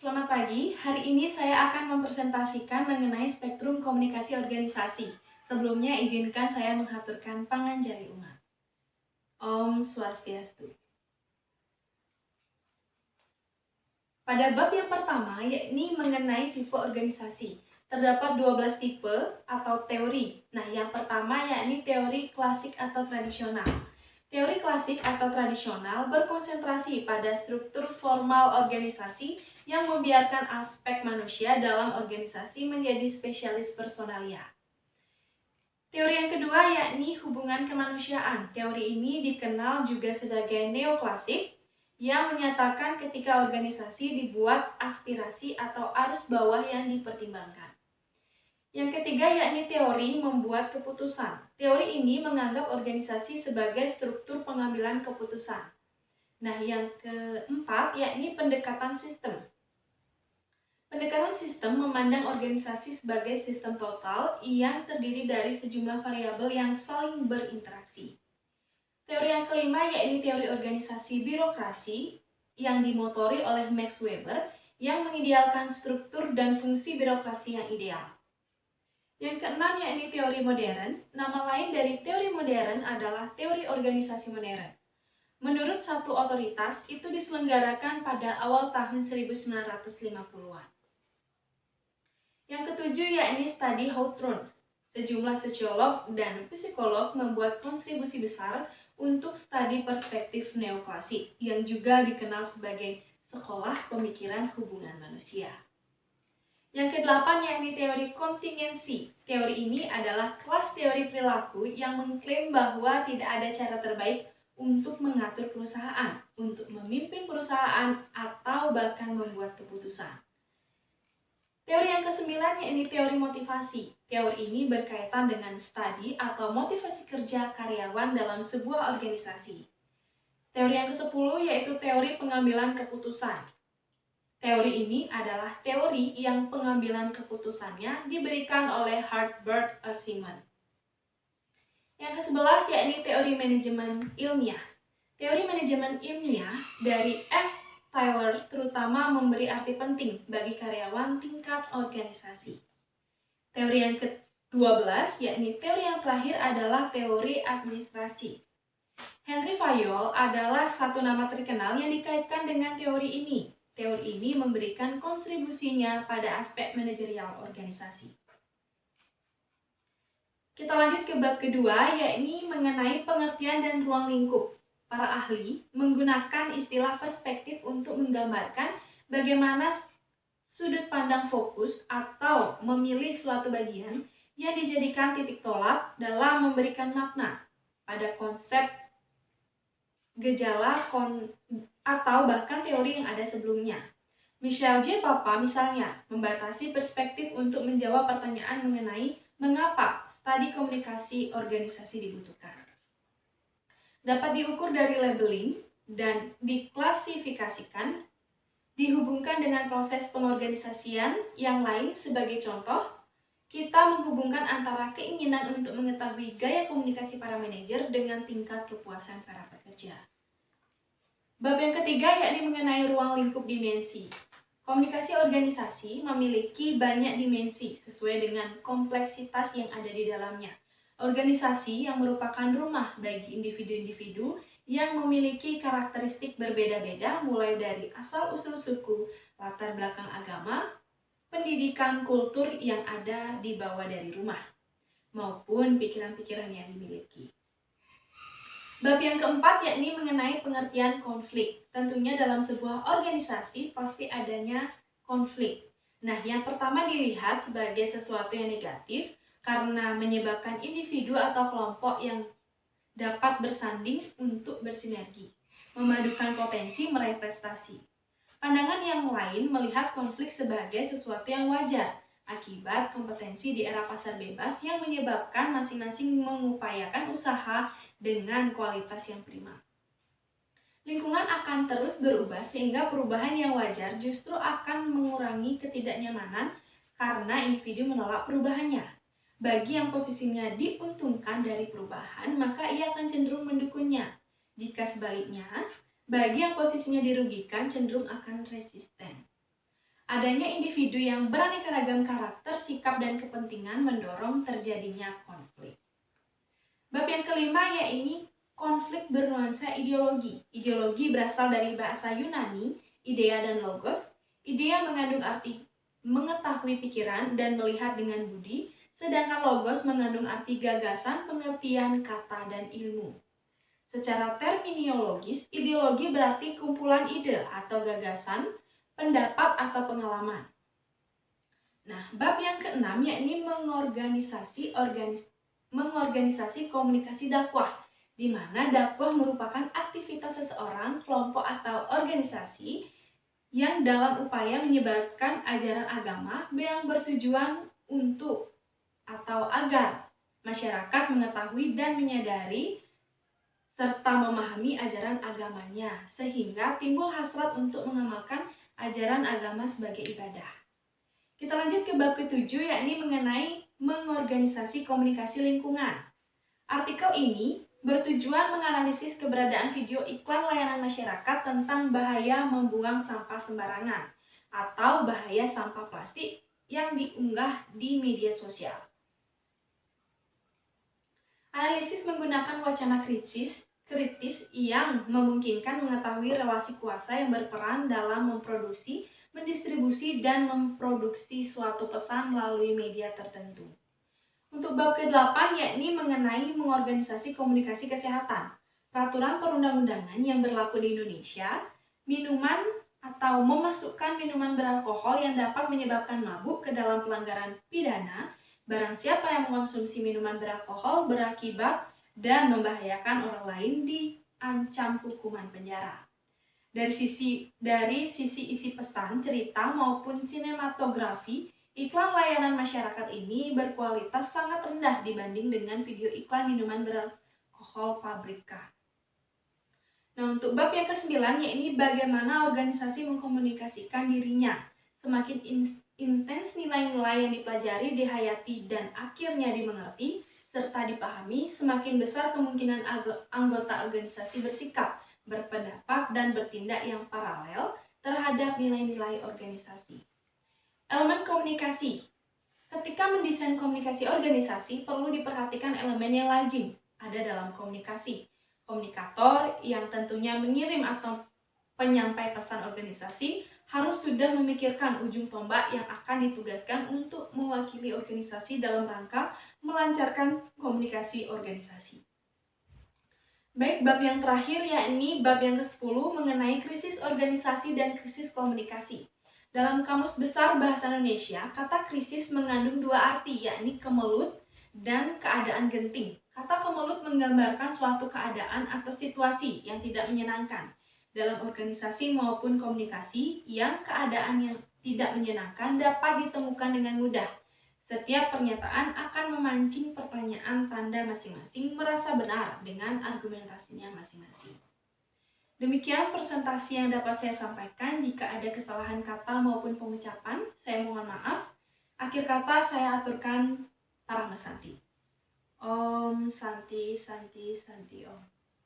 Selamat pagi, hari ini saya akan mempresentasikan mengenai spektrum komunikasi organisasi. Sebelumnya izinkan saya menghaturkan panganjari umat. Om Swastiastu. Pada bab yang pertama, yakni mengenai tipe organisasi. Terdapat 12 tipe atau teori. Nah, yang pertama yakni teori klasik atau tradisional. Teori klasik atau tradisional berkonsentrasi pada struktur formal organisasi yang membiarkan aspek manusia dalam organisasi menjadi spesialis personalia. Teori yang kedua yakni hubungan kemanusiaan. Teori ini dikenal juga sebagai neoklasik yang menyatakan ketika organisasi dibuat aspirasi atau arus bawah yang dipertimbangkan. Yang ketiga yakni teori membuat keputusan. Teori ini menganggap organisasi sebagai struktur pengambilan keputusan. Nah, yang keempat yakni pendekatan sistem. Pendekatan sistem memandang organisasi sebagai sistem total yang terdiri dari sejumlah variabel yang saling berinteraksi. Teori yang kelima yakni teori organisasi birokrasi yang dimotori oleh Max Weber yang mengidealkan struktur dan fungsi birokrasi yang ideal. Yang keenam yakni teori modern. Nama lain dari teori modern adalah teori organisasi modern. Menurut satu otoritas, itu diselenggarakan pada awal tahun 1950-an. Yang ketujuh yakni studi Hawthorne. Sejumlah sosiolog dan psikolog membuat kontribusi besar untuk studi perspektif neoklasik yang juga dikenal sebagai sekolah pemikiran hubungan manusia. Yang kedelapan yakni teori kontingensi. Teori ini adalah kelas teori perilaku yang mengklaim bahwa tidak ada cara terbaik untuk mengatur perusahaan, untuk memimpin perusahaan, atau bahkan membuat keputusan. Teori yang kesembilan yakni teori motivasi. Teori ini berkaitan dengan studi atau motivasi kerja karyawan dalam sebuah organisasi. Teori yang ke-10 yaitu teori pengambilan keputusan. Teori ini adalah teori yang pengambilan keputusannya diberikan oleh Herbert Simon. Yang ke-11 yakni teori manajemen ilmiah. Teori manajemen ilmiah dari F. Tyler terutama memberi arti penting bagi karyawan tingkat organisasi. Teori yang ke-12 yakni teori yang terakhir adalah teori administrasi. Henry Fayol adalah satu nama terkenal yang dikaitkan dengan teori ini. Teori ini memberikan kontribusinya pada aspek manajerial organisasi. Kita lanjut ke bab kedua, yakni mengenai pengertian dan ruang lingkup. Para ahli menggunakan istilah perspektif untuk menggambarkan bagaimana sudut pandang fokus atau memilih suatu bagian yang dijadikan titik tolak dalam memberikan makna pada konsep gejala atau bahkan teori yang ada sebelumnya. Michel J. Papa misalnya membatasi perspektif untuk menjawab pertanyaan mengenai mengapa studi komunikasi organisasi dibutuhkan. Dapat diukur dari labeling dan diklasifikasikan, dihubungkan dengan proses pengorganisasian yang lain. Sebagai contoh, kita menghubungkan antara keinginan untuk mengetahui gaya komunikasi para manajer dengan tingkat kepuasan para pekerja. Bab yang ketiga yakni mengenai ruang lingkup dimensi. Komunikasi organisasi memiliki banyak dimensi sesuai dengan kompleksitas yang ada di dalamnya. Organisasi yang merupakan rumah bagi individu-individu yang memiliki karakteristik berbeda-beda mulai dari asal-usul suku, latar belakang agama, pendidikan, kultur yang ada di bawah dari rumah, maupun pikiran-pikiran yang dimiliki. Bab yang keempat yakni mengenai pengertian konflik. Tentunya dalam sebuah organisasi pasti adanya konflik. Nah, yang pertama dilihat sebagai sesuatu yang negatif karena menyebabkan individu atau kelompok yang dapat bersanding untuk bersinergi, memadukan potensi meraih prestasi. Pandangan yang lain melihat konflik sebagai sesuatu yang wajar akibat kompetensi di era pasar bebas yang menyebabkan masing-masing mengupayakan usaha dengan kualitas yang prima. Lingkungan akan terus berubah sehingga perubahan yang wajar justru akan mengurangi ketidaknyamanan karena individu menolak perubahannya. Bagi yang posisinya diuntungkan dari perubahan, maka ia akan cenderung mendukungnya. Jika sebaliknya, bagi yang posisinya dirugikan cenderung akan resisten. Adanya individu yang beraneka ragam karakter, sikap, dan kepentingan mendorong terjadinya konflik. Bab yang kelima yakni konflik bernuansa ideologi. Ideologi berasal dari bahasa Yunani, idea dan logos. Idea mengandung arti mengetahui pikiran dan melihat dengan budi, sedangkan logos mengandung arti gagasan, pengertian, kata, dan ilmu. Secara terminologis, ideologi berarti kumpulan ide atau gagasan, pendapat atau pengalaman. Nah, bab yang keenam yakni mengorganisasi komunikasi dakwah, di mana dakwah merupakan aktivitas seseorang, kelompok atau organisasi yang dalam upaya menyebarkan ajaran agama yang bertujuan untuk atau agar masyarakat mengetahui dan menyadari serta memahami ajaran agamanya, sehingga timbul hasrat untuk mengamalkan ajaran agama sebagai ibadah. Kita lanjut ke bab ke-7 yakni mengenai mengorganisasi komunikasi lingkungan. Artikel ini bertujuan menganalisis keberadaan video iklan layanan masyarakat tentang bahaya membuang sampah sembarangan atau bahaya sampah plastik yang diunggah di media sosial. Analisis menggunakan wacana kritis yang memungkinkan mengetahui relasi kuasa yang berperan dalam memproduksi, mendistribusi, dan memproduksi suatu pesan melalui media tertentu. Untuk bab ke-8 yakni mengenai mengorganisasi komunikasi kesehatan. Peraturan perundang-undangan yang berlaku di Indonesia, minuman atau memasukkan minuman beralkohol yang dapat menyebabkan mabuk ke dalam pelanggaran pidana. Barang siapa yang mengkonsumsi minuman beralkohol berakibat dan membahayakan orang lain diancam hukuman penjara. Dari sisi isi pesan, cerita maupun sinematografi, iklan layanan masyarakat ini berkualitas sangat rendah dibanding dengan video iklan minuman beralkohol pabrikan. Nah, untuk bab yang ke-9 yakni bagaimana organisasi mengkomunikasikan dirinya. Semakin intens nilai-nilai yang dipelajari, dihayati, dan akhirnya dimengerti serta dipahami, semakin besar kemungkinan anggota organisasi bersikap, berpendapat, dan bertindak yang paralel terhadap nilai-nilai organisasi. Elemen komunikasi. Ketika mendesain komunikasi organisasi, perlu diperhatikan elemen yang lazim ada dalam komunikasi. Komunikator yang tentunya mengirim atau penyampai pesan organisasi harus sudah memikirkan ujung tombak yang akan ditugaskan untuk mewakili organisasi dalam rangka melancarkan komunikasi organisasi. Baik, bab yang terakhir yakni bab yang ke-10 mengenai krisis organisasi dan krisis komunikasi. Dalam Kamus Besar Bahasa Indonesia, kata krisis mengandung dua arti, yakni kemelut dan keadaan genting. Kata kemelut menggambarkan suatu keadaan atau situasi yang tidak menyenangkan dalam organisasi maupun komunikasi, yang keadaan yang tidak menyenangkan dapat ditemukan dengan mudah. Setiap pernyataan akan memancing pertanyaan tanda masing-masing merasa benar dengan argumentasinya masing-masing. Demikian presentasi yang dapat saya sampaikan. Jika ada kesalahan kata maupun pengucapan, saya mohon maaf. Akhir kata saya aturkan Parahma Santi. Om Santi Santi Santi Om.